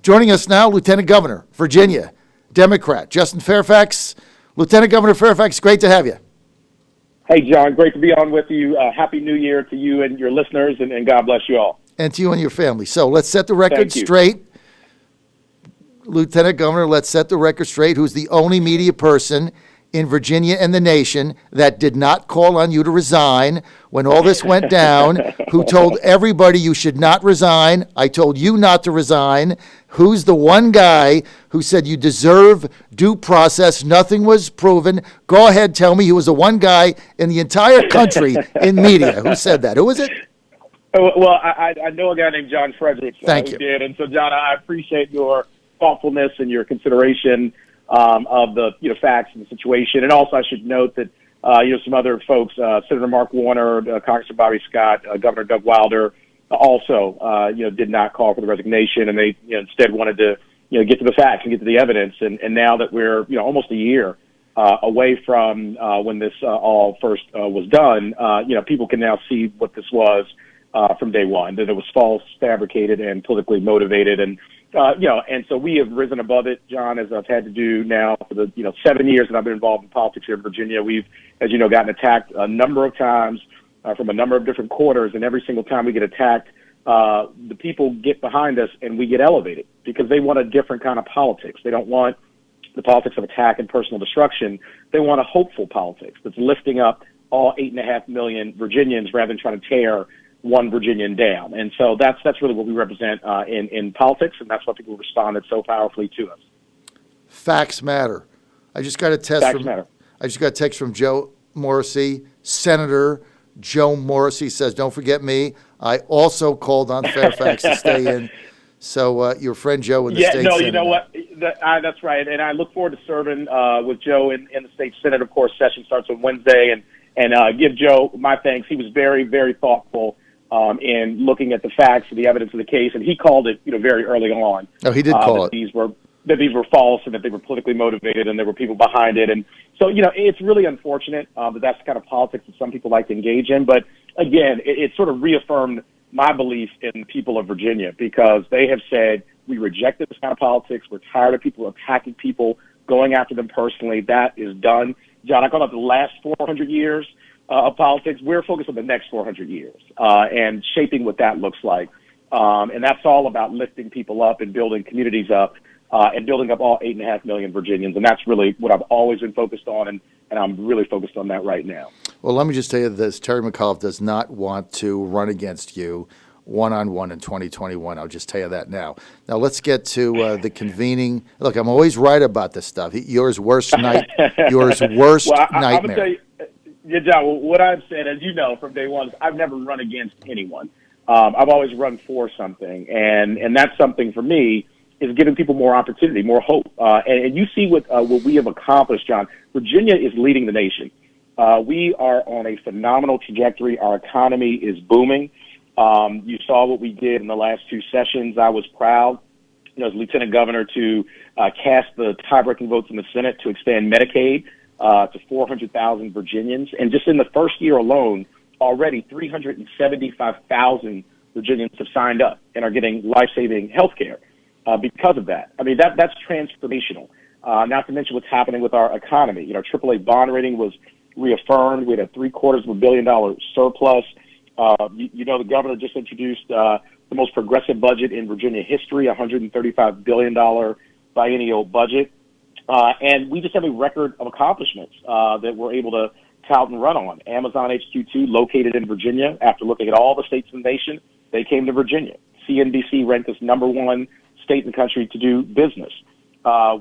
Joining us now, Lieutenant Governor, Virginia, Democrat, Justin Fairfax. Lieutenant Governor Fairfax, great to have you. Hey, John, great to be on with you. Happy New Year to you and your listeners, and God bless you all. And to you and your family. So let's set the record straight. Lieutenant Governor, let's set the record straight. Who's the only media person in Virginia and the nation that did not call on you to resign when all this went down, who told everybody you should not resign? I told you not to resign. Who's the one guy who said you deserve due process? Nothing was proven. Go ahead, tell me. He was the one guy in the entire country in media who said that. Who was it? Well, I know a guy named John Fredericks Thank you. Who did. And so, John, I appreciate your thoughtfulness and your consideration of the facts and the situation. And also, I should note that some other folks, Senator Mark Warner, Congressman Bobby Scott, Governor Doug Wilder, also did not call for the resignation, and they instead wanted to get to the facts and get to the evidence. And now that we're almost a year away from when this all first was done, people can now see what this was from day one, that it was false, fabricated, and politically motivated. And and so we have risen above it, John, as I've had to do now for the 7 years that I've been involved in politics here in Virginia. We've, as you know, gotten attacked a number of times from a number of different quarters, and every single time we get attacked, the people get behind us and we get elevated because they want a different kind of politics. They don't want the politics of attack and personal destruction. They want a hopeful politics that's lifting up all 8.5 million Virginians rather than trying to tear one Virginian down. And so that's really what we represent in politics, and that's why people responded so powerfully to us. Facts matter. I just got a text from Joe Morrissey, Senator Joe Morrissey says, "Don't forget me. I also called on Fairfax to stay in." So your friend Joe in the state Senate. You know what? That's right. And I look forward to serving with Joe in the state Senate. Of course, session starts on Wednesday, and give Joe my thanks. He was very, very thoughtful in looking at the facts and the evidence of the case, and he called it, very early on. Oh, he did call it. That these were false and that they were politically motivated and there were people behind it. And so, it's really unfortunate that that's the kind of politics that some people like to engage in. But again, it sort of reaffirmed my belief in the people of Virginia because they have said, we rejected this kind of politics. We're tired of people attacking people, going after them personally. That is done. John, I call it the last 400 years of politics. We're focused on the next 400 years and shaping what that looks like. And that's all about lifting people up and building communities up and building up all 8.5 million Virginians. And that's really what I've always been focused on, and I'm really focused on that right now. Well, let me just tell you this. Terry McAuliffe does not want to run against you one-on-one in 2021. I'll just tell you that now. Now, let's get to the convening. Look, I'm always right about this stuff. Yours worst nightmare. I'm going to tell you, John, what I've said, as you know, from day one, is I've never run against anyone. I've always run for something, and that's something for me is giving people more opportunity, more hope. And you see what we have accomplished, John. Virginia is leading the nation. We are on a phenomenal trajectory. Our economy is booming. You saw what we did in the last two sessions. I was proud, as Lieutenant Governor, to cast the tie-breaking votes in the Senate to expand Medicaid to 400,000 Virginians. And just in the first year alone, already 375,000 Virginians have signed up and are getting life-saving health care because of that. I mean, that's transformational, not to mention what's happening with our economy. AAA bond rating was reaffirmed. We had a $750 million surplus. The governor just introduced the most progressive budget in Virginia history, $135 billion biennial budget. And we just have a record of accomplishments that we're able to tout and run on. Amazon HQ2, located in Virginia, after looking at all the states in the nation, they came to Virginia. CNBC ranked us number one state in the country to do business.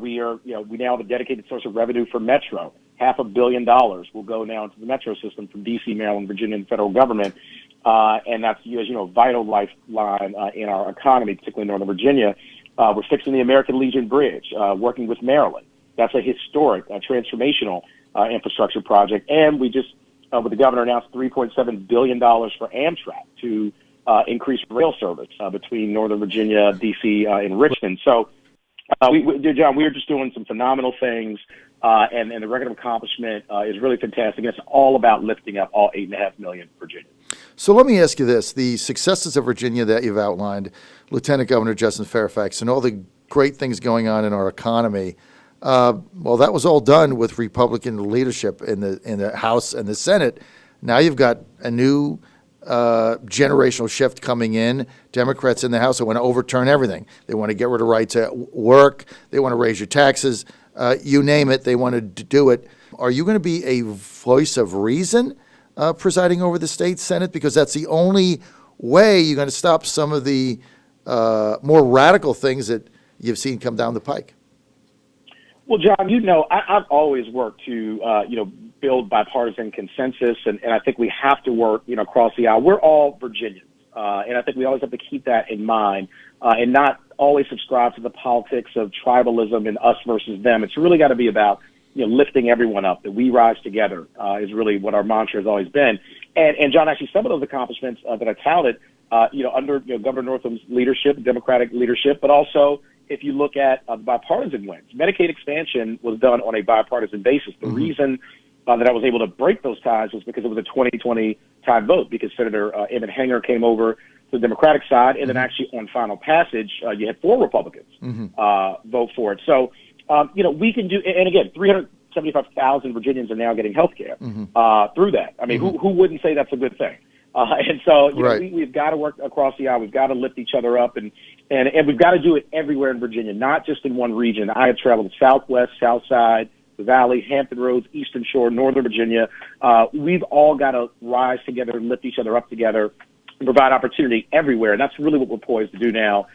We now have a dedicated source of revenue for Metro. $500 million will go now into the Metro system from D.C., Maryland, Virginia, and federal government. And that's, as you know, a vital lifeline in our economy, particularly in Northern Virginia. We're fixing the American Legion Bridge, working with Maryland. That's a historic, transformational infrastructure project. And we just, with the governor, announced $3.7 billion for Amtrak to increase rail service between Northern Virginia, D.C., and Richmond. So, John, we are just doing some phenomenal things, and the record of accomplishment is really fantastic. It's all about lifting up all 8.5 million Virginians. So let me ask you this. The successes of Virginia that you've outlined, Lieutenant Governor Justin Fairfax, and all the great things going on in our economy, well, that was all done with Republican leadership in the House and the Senate. Now you've got a new generational shift coming in. Democrats in the House that want to overturn everything. They want to get rid of right to work. They want to raise your taxes. You name it, they want to do it. Are you going to be a voice of reason presiding over the state Senate? Because that's the only way you're going to stop some of the more radical things that you've seen come down the pike. Well, John, I've always worked to, build bipartisan consensus, and I think we have to work, across the aisle. We're all Virginians, and I think we always have to keep that in mind and not always subscribe to the politics of tribalism and us versus them. It's really got to be about, lifting everyone up, that we rise together is really what our mantra has always been. And John, actually, some of those accomplishments that I touted, under Governor Northam's leadership, Democratic leadership, but also if you look at bipartisan wins. Medicaid expansion was done on a bipartisan basis. The reason that I was able to break those ties was because it was a 2020 tie vote, because Senator Emmett Hanger came over to the Democratic side, and then actually on final passage, you had 4 Republicans vote for it. So, we can do, and again, 375,000 Virginians are now getting health care through that. I mean, who wouldn't say that's a good thing? And so, we've got to work across the aisle. We've got to lift each other up, and we've got to do it everywhere in Virginia, not just in one region. I have traveled the Southwest, South Side, the Valley, Hampton Roads, Eastern Shore, Northern Virginia. We've all got to rise together and lift each other up together and provide opportunity everywhere. And that's really what we're poised to do now,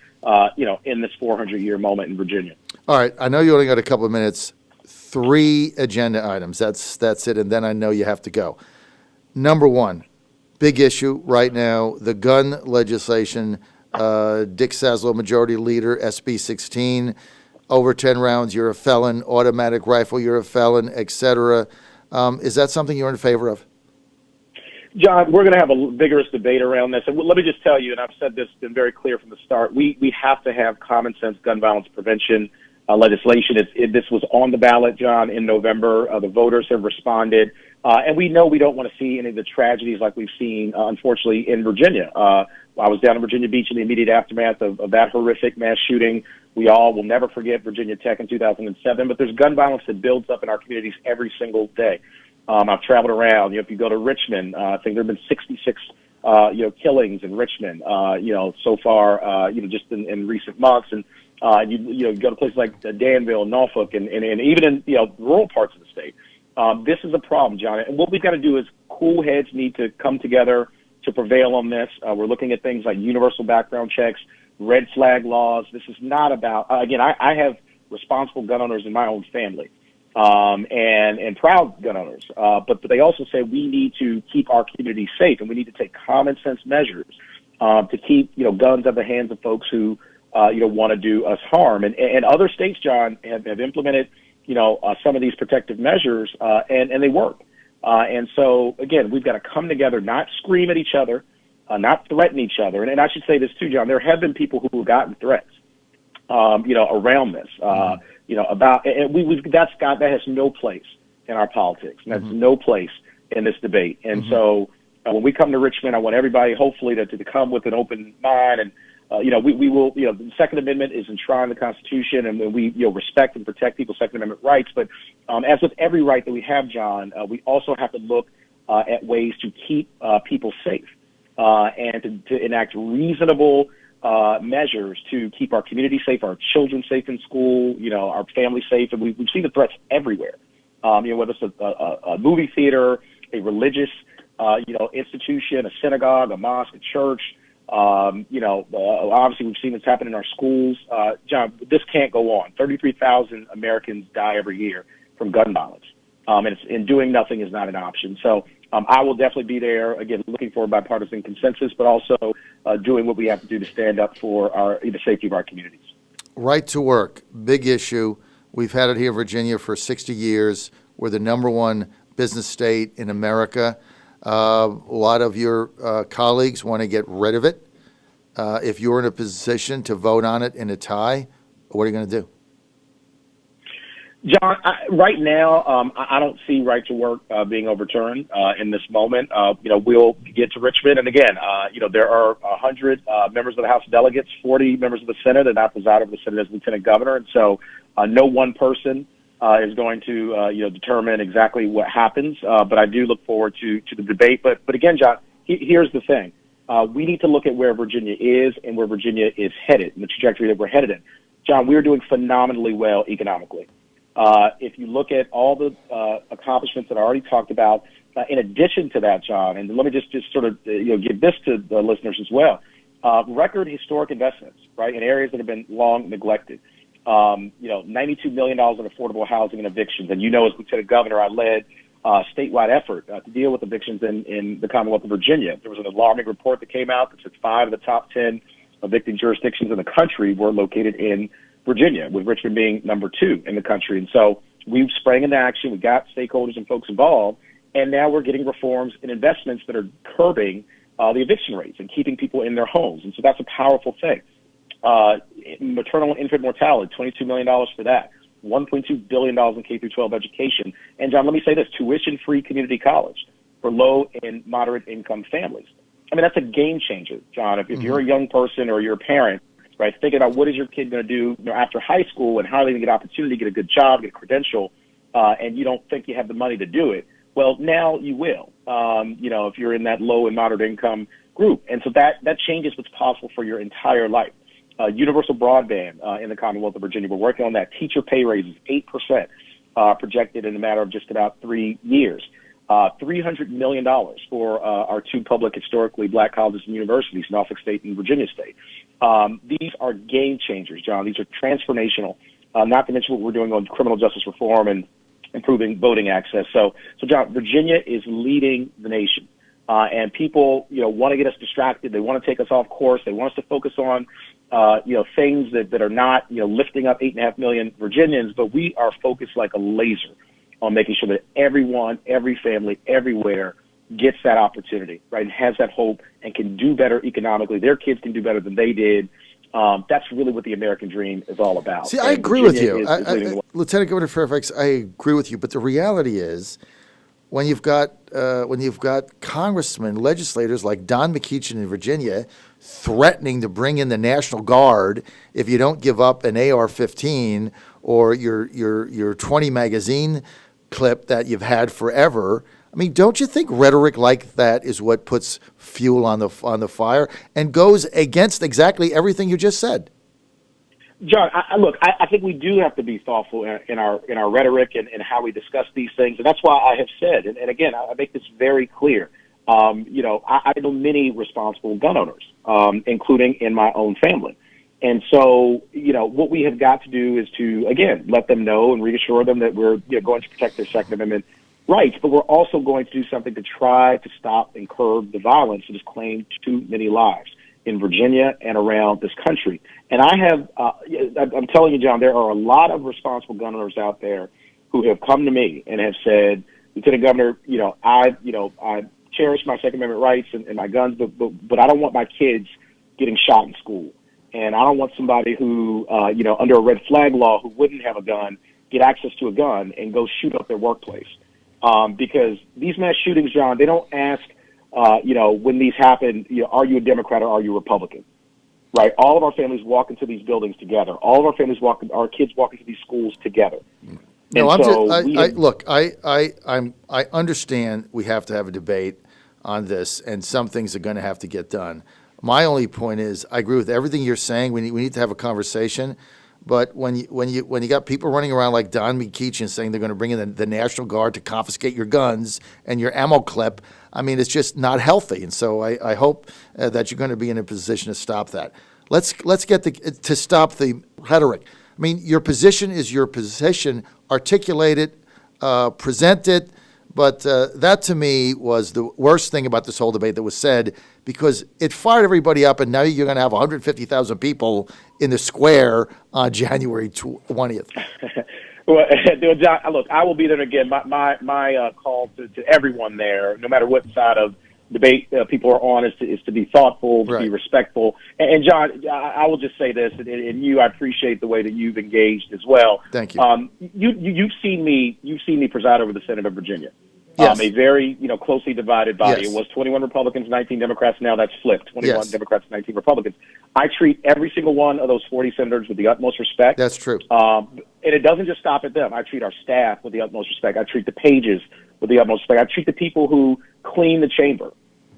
in this 400-year moment in Virginia. All right. I know you only got a couple of minutes. 3 agenda items. That's it. And then I know you have to go. Number 1, big issue right now, the gun legislation. Dick Saslow, Majority Leader, SB 16. Over 10 rounds, you're a felon. Automatic rifle, you're a felon, etc. Is that something you're in favor of? John, we're going to have a vigorous debate around this. And let me just tell you, and I've said this, been very clear from the start, we have to have common sense gun violence prevention legislation. This was on the ballot, John, in November. The voters have responded. And we know we don't want to see any of the tragedies like we've seen, unfortunately, in Virginia. I was down in Virginia Beach in the immediate aftermath of that horrific mass shooting. We all will never forget Virginia Tech in 2007, but there's gun violence that builds up in our communities every single day. I've traveled around. If you go to Richmond, I think there have been 66, killings in Richmond, so far, just in recent months. And you go to places like Danville, Norfolk, and even in rural parts of the state. This is a problem, John. And what we've got to do is cool heads need to come together to prevail on this. We're looking at things like universal background checks, red flag laws. This is not about, again, I have responsible gun owners in my own family, and proud gun owners. But they also say we need to keep our community safe, and we need to take common sense measures to keep, guns out of the hands of folks who, want to do us harm. And other states, John, have implemented, some of these protective measures, and they work. And so, again, we've got to come together, not scream at each other, not threaten each other. And I should say this too, John, there have been people who have gotten threats, around this, about, and that has no place in our politics. And that's no place in this debate. And so when we come to Richmond, I want everybody hopefully to come with an open mind. And, we will, the Second Amendment is enshrined in the Constitution, and we, respect and protect people's Second Amendment rights. But as with every right that we have, John, we also have to look at ways to keep people safe and to enact reasonable measures to keep our community safe, our children safe in school, our family safe. And we've seen the threats everywhere, whether it's a movie theater, a religious, institution, a synagogue, a mosque, a church. Obviously we've seen this happen in our schools. John, this can't go on. 33,000 Americans die every year from gun violence. And doing nothing is not an option. So I will definitely be there, again, looking for a bipartisan consensus, but also doing what we have to do to stand up for the safety of our communities. Right to work, big issue. We've had it here in Virginia for 60 years. We're the number 1 business state in America. A lot of your colleagues want to get rid of it. If you're in a position to vote on it in a tie, what are you going to do? John, right now, I don't see right to work being overturned in this moment. We'll get to Richmond, and again, there are 100 members of the House of Delegates, 40 members of the Senate, and I preside over the Senate as Lieutenant Governor, and so no one person is going to determine exactly what happens. But I do look forward to the debate. But again, John, here's the thing: we need to look at where Virginia is and where Virginia is headed, and the trajectory that we're headed in. John, we're doing phenomenally well economically. If you look at all the accomplishments that I already talked about, in addition to that, John, and let me just sort of give this to the listeners as well, record historic investments, right, in areas that have been long neglected. $92 million in affordable housing and evictions. And as Lieutenant Governor, I led a statewide effort to deal with evictions in the Commonwealth of Virginia. There was an alarming report that came out that said 5 of the top 10 evicting jurisdictions in the country were located in Virginia, with Richmond being number 2 in the country. And so we've sprang into action. We got stakeholders and folks involved, and now we're getting reforms and investments that are curbing the eviction rates and keeping people in their homes. And so that's a powerful thing. Maternal and infant mortality, $22 million for that. $1.2 billion in K-12 education. And, John, let me say this, tuition-free community college for low and moderate income families. I mean, that's a game changer, John. If you're a young person or you're a parent, right, thinking about what is your kid going to do after high school and how are they going to get opportunity, get a good job, get a credential, and you don't think you have the money to do it. Well, now you will, if you're in that low and moderate income group. And so that changes what's possible for your entire life. Universal broadband in the Commonwealth of Virginia. We're working on that. Teacher pay raises, 8% projected in a matter of just about 3 years. $300 million for our 2 public historically black colleges and universities, Norfolk State and Virginia State. These are game changers, John. These are transformational, not to mention what we're doing on criminal justice reform and improving voting access. So John, Virginia is leading the nation. And people, want to get us distracted. They want to take us off course. They want us to focus on, things that are not, lifting up 8.5 million Virginians, but we are focused like a laser on making sure that everyone, every family, everywhere gets that opportunity, right, and has that hope and can do better economically. Their kids can do better than they did. That's really what the American dream is all about. See, I agree with you. Lieutenant Governor Fairfax, I agree with you, but the reality is when you've got congressmen, legislators like Don McEachin in Virginia threatening to bring in the National Guard if you don't give up an AR-15 or your 20 magazine clip that you've had forever. I mean, don't you think rhetoric like that is what puts fuel on the fire and goes against exactly everything you just said? John, I think we do have to be thoughtful in our rhetoric and how we discuss these things, and that's why I have said, and again, I make this very clear. I know many responsible gun owners, including in my own family, and so what we have got to do is to again let them know and reassure them that we're going to protect their Second Amendment rights, but we're also going to do something to try to stop and curb the violence that has claimed too many lives in Virginia and around this country. And I'm telling you, John, there are a lot of responsible gun owners out there who have come to me and have said, Lieutenant Governor, I cherish my Second Amendment rights and my guns, but I don't want my kids getting shot in school. And I don't want somebody who, under a red flag law who wouldn't have a gun, get access to a gun and go shoot up their workplace. Because these mass shootings, John, they don't ask, when these happen, are you a Democrat or are you a Republican? Right? All of our families walk into these buildings together. All of our families our kids walk into these schools together. No, I understand we have to have a debate on this, and some things are going to have to get done. My only point is, I agree with everything you're saying. We need to have a conversation. But when you got people running around like Don McEachin saying they're going to bring in the National Guard to confiscate your guns and your ammo clip, I mean, it's just not healthy. And so I hope that you're going to be in a position to stop that. Let's get to stop the rhetoric. I mean, your position is your position. Articulate it, present it. But that to me was the worst thing about this whole debate that was said, because it fired everybody up, and now you're going to have 150,000 people in the square on January 20th. Well, John, look, I will be there again. My call to everyone there, no matter what side of debate people are on is to be thoughtful, to be Right. respectful. And John, I will just say this, and you, I appreciate the way that you've engaged as well. Thank you. You've seen me preside over the Senate of Virginia. Yes. A very, closely divided body. Yes. It was 21 Republicans, 19 Democrats. Now that's flipped. 21 Yes. Democrats, 19 Republicans. I treat every single one of those 40 senators with the utmost respect. That's true. And it doesn't just stop at them. I treat our staff with the utmost respect. I treat the pages with the utmost respect. I treat the people who clean the chamber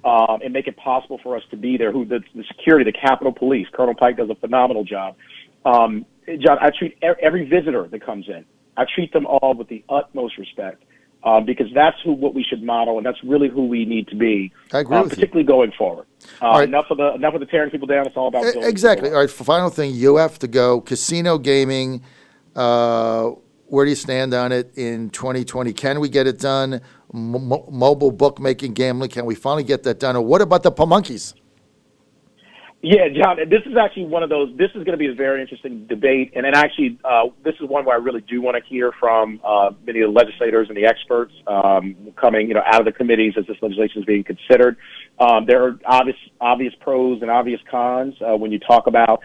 and make it possible for us to be there, who the security, the Capitol Police. Colonel Pike does a phenomenal job. John, I treat every visitor that comes in. I treat them all with the utmost respect. Because that's what we should model, and that's really who we need to be. I agree with particularly going forward. Right. Enough of the tearing people down. It's all about building Exactly. people All right. Final thing, you have to go casino gaming. Where do you stand on it in 2020? Can we get it done? Mobile bookmaking, gambling. Can we finally get that done? Or what about the Pamunkeys? Yeah, John, this is actually one of those. This is going to be a very interesting debate, and actually, this is one where I really do want to hear from many of the legislators and the experts coming, out of the committees as this legislation is being considered. There are obvious pros and obvious cons when you talk about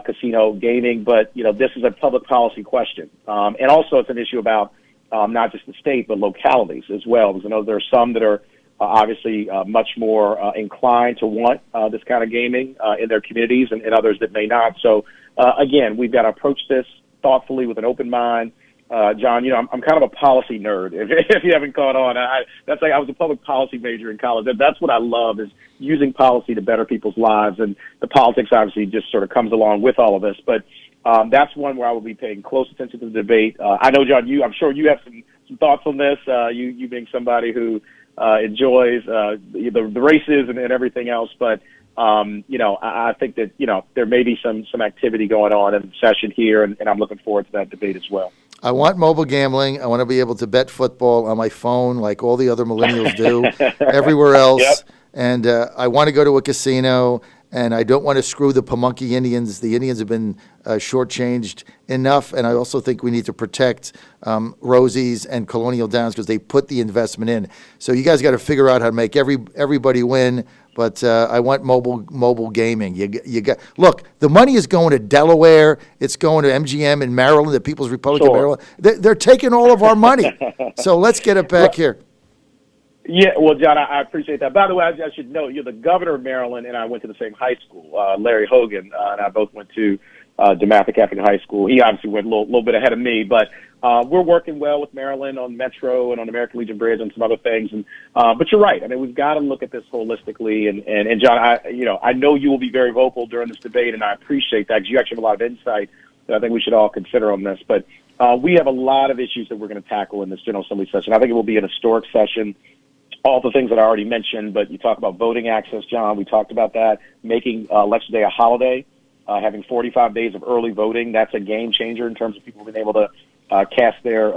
casino gaming, but this is a public policy question, and also it's an issue about not just the state but localities as well. Because I know there are some that are obviously much more inclined to want this kind of gaming in their communities, and others that may not. So, again, we've got to approach this thoughtfully with an open mind. John, I'm kind of a policy nerd, if you haven't caught on. I was a public policy major in college. That's what I love, is using policy to better people's lives, and the politics obviously just sort of comes along with all of this. But that's one where I will be paying close attention to the debate. I know, John, I'm sure you have some thoughts on this, you being somebody who enjoys the races and everything else, but I think that there may be some activity going on in the session here, and I'm looking forward to that debate as well. I want mobile gambling. I want to be able to bet football on my phone like all the other millennials do everywhere else. Yep. And I want to go to a casino, and I don't want to screw the Pamunkey Indians. The Indians have been shortchanged enough, and I also think we need to protect Rosie's and Colonial Downs because they put the investment in. So you guys got to figure out how to make everybody win. But I want mobile gaming. You got look. The money is going to Delaware. It's going to MGM in Maryland, the People's Republic of Maryland. They're taking all of our money. So let's get it back here. Yeah, well, John, I appreciate that. By the way, I should note, the governor of Maryland and I went to the same high school. Larry Hogan and I both went to DeMatha Catholic High School. He obviously went a little bit ahead of me, but we're working well with Maryland on Metro and on American Legion Bridge and some other things. And but you're right. I mean, we've got to look at this holistically. And John, I know you will be very vocal during this debate, and I appreciate that because you actually have a lot of insight that I think we should all consider on this. But we have a lot of issues that we're going to tackle in this General Assembly session. I think it will be an historic session. All the things that I already mentioned, but you talk about voting access, John. We talked about that, making Election Day a holiday, having 45 days of early voting. That's a game changer in terms of people being able to cast their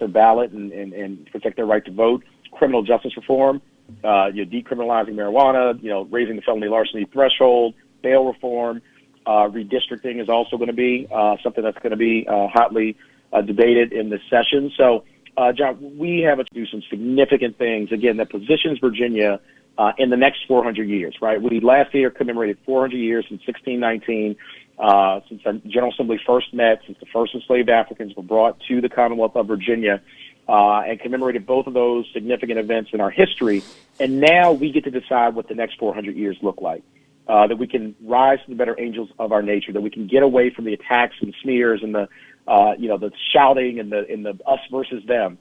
ballot and protect their right to vote. Criminal justice reform, decriminalizing marijuana, raising the felony larceny threshold, bail reform, redistricting is also going to be something that's going to be hotly debated in this session. So, John, we have to do some significant things, again, that positions Virginia in the next 400 years, right? We last year commemorated 400 years since 1619, since the General Assembly first met, since the first enslaved Africans were brought to the Commonwealth of Virginia, and commemorated both of those significant events in our history. And now we get to decide what the next 400 years look like, that we can rise to the better angels of our nature, that we can get away from the attacks and smears and the shouting and the us versus them,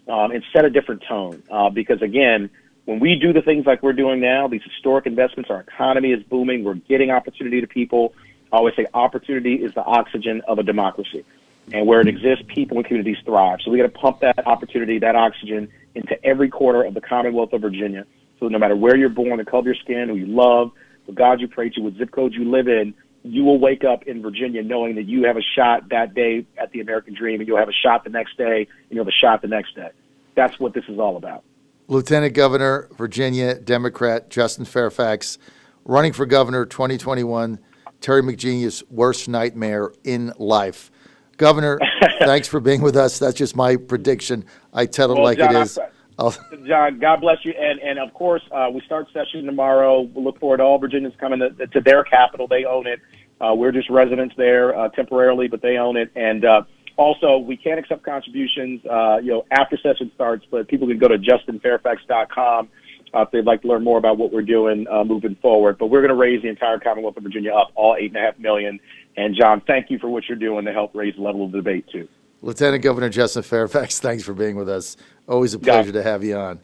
and set a different tone. Because again, when we do the things like we're doing now, these historic investments, our economy is booming. We're getting opportunity to people. I always say opportunity is the oxygen of a democracy, and where it exists, people and communities thrive. So we got to pump that opportunity, that oxygen, into every quarter of the Commonwealth of Virginia. So no matter where you're born, the color of your skin, who you love, the God you pray to, what zip code you live in, you will wake up in Virginia knowing that you have a shot that day at the American dream, and you'll have a shot the next day, and you'll have a shot the next day. That's what this is all about. Lieutenant Governor, Virginia, Democrat, Justin Fairfax, running for governor 2021, Terry McGenius' worst nightmare in life. Governor, thanks for being with us. That's just my prediction. I tell it like John, it is. John, God bless you. And of course, we start session tomorrow. We'll look forward to all Virginians coming to their capital. They own it. We're just residents there temporarily, but they own it. And also, we can't accept contributions, after session starts, but people can go to justinfairfax.com if they'd like to learn more about what we're doing moving forward. But we're going to raise the entire Commonwealth of Virginia up, all $8.5 million. And John, thank you for what you're doing to help raise the level of the debate too. Lieutenant Governor Justin Fairfax, thanks for being with us. Always a pleasure to have you on.